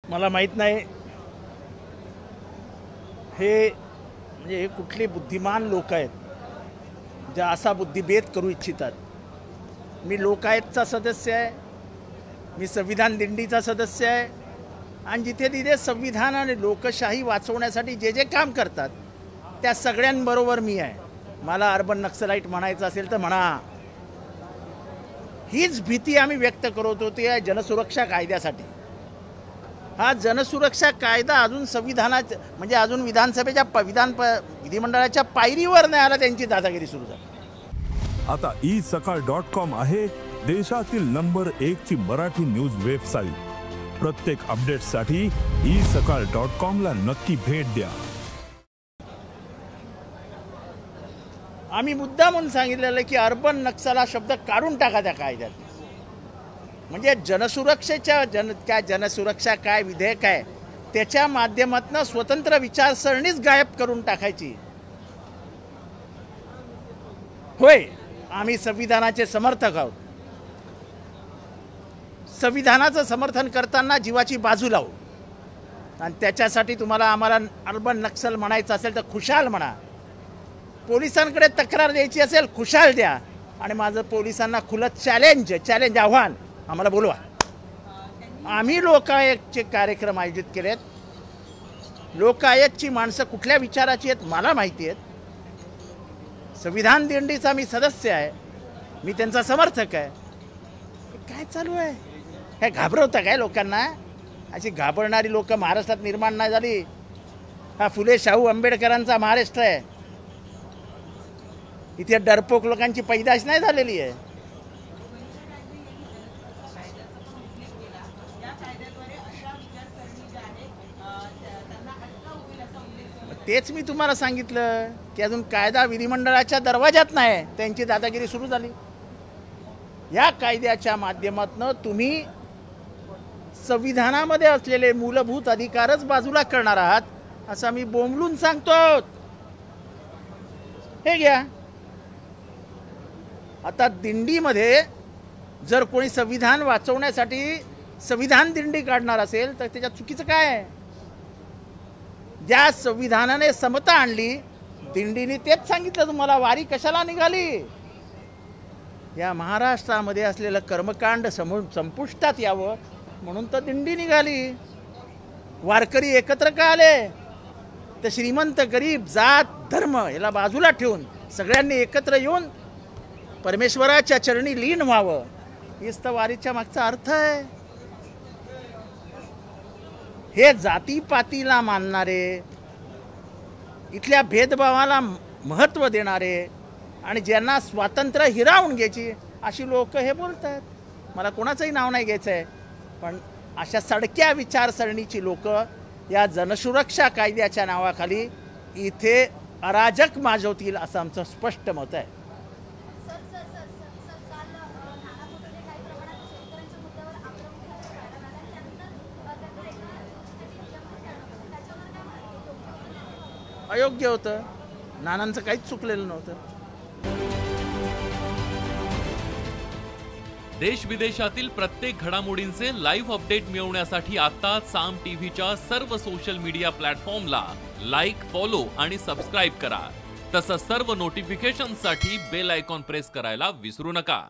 मला माहित नाही हे म्हणजे कुठले बुद्धिमान लोक आहेत जे असा बुद्धिभेद करू इच्छितात। मी लोकायुक्तचा सदस्य आहे, मी संविधान दिंडीचा सदस्य आहे आणि जिथे तिथे संविधान आणि लोकशाही वाचवण्यासाठी जे जे काम करतात त्या सगळ्यांबरोबर मी आहे। मला अर्बन नक्सलाइट म्हणायचं असेल तर म्हणा। हीच भीती आम्ही व्यक्त करत होती या जनसुरक्षा कायद्यासाठी। हा जनसुरक्षा कायदा अजून संविधानात म्हणजे अजून विधानसभेच्या विधिमंडळाच्या पायरीवर नाही आला, त्यांची दादागिरी सुरू झाली। आता isakal.com आहे देशातील नंबर 1 ची मराठी न्यूज वेबसाईट। प्रत्येक अपडेटसाठी isakal.com ला नक्की भेट द्या। आम्ही मुद्दा म्हणून सांगितलेलं की अर्बन नक्सल हा शब्द काढून टाका त्या कायद्यात। म्हणजे जनसुरक्षेच्या जनसुरक्षा काय विधेयक आहे त्याच्या माध्यमातून स्वतंत्र विचारसरणीच गायब करून टाकायची। होय, आम्ही संविधानाचे समर्थक आहोत। संविधानाचं समर्थन करताना जीवाची बाजू लावू आणि त्याच्यासाठी तुम्हाला आम्हाला अर्बन नक्सल म्हणायचं असेल तर खुशाल म्हणा। पोलिसांकडे तक्रार द्यायची असेल खुशाल द्या आणि माझं पोलिसांना खुलं चॅलेंज आव्हान आम्हाला बोलवा। आम्ही लोकायुक्तचे कार्यक्रम आयोजित केलेत। लोकायुक्तची माणसं कुठल्या विचाराची आहेत मला माहिती आहेत। संविधान दिंडीचा मी सदस्य आहे, मी त्यांचा समर्थक आहे। काय चालू आहे हे घाबरवतं काय लोकांना? अशी घाबरणारी लोक महाराष्ट्रात निर्माण नाही झाली। हा फुले शाहू आंबेडकरांचा महाराष्ट्र आहे। इथे डरपोक लोकांची पैदाश नाही झालेली आहे। तेच मी तुम्हाला सांगितलं की अजून कायदा विधिमंडळाच्या दरवाजात नाही, त्यांची दादागिरी सुरू झाली। या कायद्याच्या माध्यमातून तुम्ही संविधानामध्ये असलेले मूलभूत अधिकारच बाजूला करणार आहात असं मी बोंबलून सांगतो। हे घ्या, आता दिंडीमध्ये जर कोणी संविधान वाचवण्यासाठी संविधान दिंडी काढणार असेल तर त्याच्यात चुकीचं काय आहे? ज्या संविधानाने समता आणली दिंडीने तेच सांगितलं तुम्हाला वारी कशाला निघाली। या महाराष्ट्रामध्ये असलेलं कर्मकांड संपुष्टात यावं म्हणून तर दिंडी निघाली। वारकरी एकत्र का आले? तर श्रीमंत गरीब जात धर्म याला बाजूला ठेवून सगळ्यांनी एकत्र येऊन परमेश्वराच्या चरणी लीन व्हावं, हीच तर वारीच्या मागचा अर्थ आहे। हे जातीपातीला मानणारे, इथल्या भेदभावाला महत्त्व देणारे आणि ज्यांना स्वातंत्र्य हिरावून घ्यायची अशी लोक हे बोलतात। मला कोणाचंही नाव नाही घ्यायचं आहे, पण अशा सडक्या विचारसरणीची लोक या जनसुरक्षा कायद्याच्या नावाखाली इथे अराजक माजवतील असं आमचं स्पष्ट मत आहे। अयोग्य होतं, नानांचं काहीच चुकलेलं नव्हतं। देश विदेशातील प्रत्येक घडामोडींचे लाईव्ह अपडेट मिळवण्यासाठी आता साम टीव्हीच्या सर्व सोशल मीडिया प्लॅटफॉर्मला लाईक, फॉलो आणि सबस्क्राईब करा। तसंच सर्व नोटिफिकेशनसाठी बेल आयकॉन प्रेस करायला विसरू नका।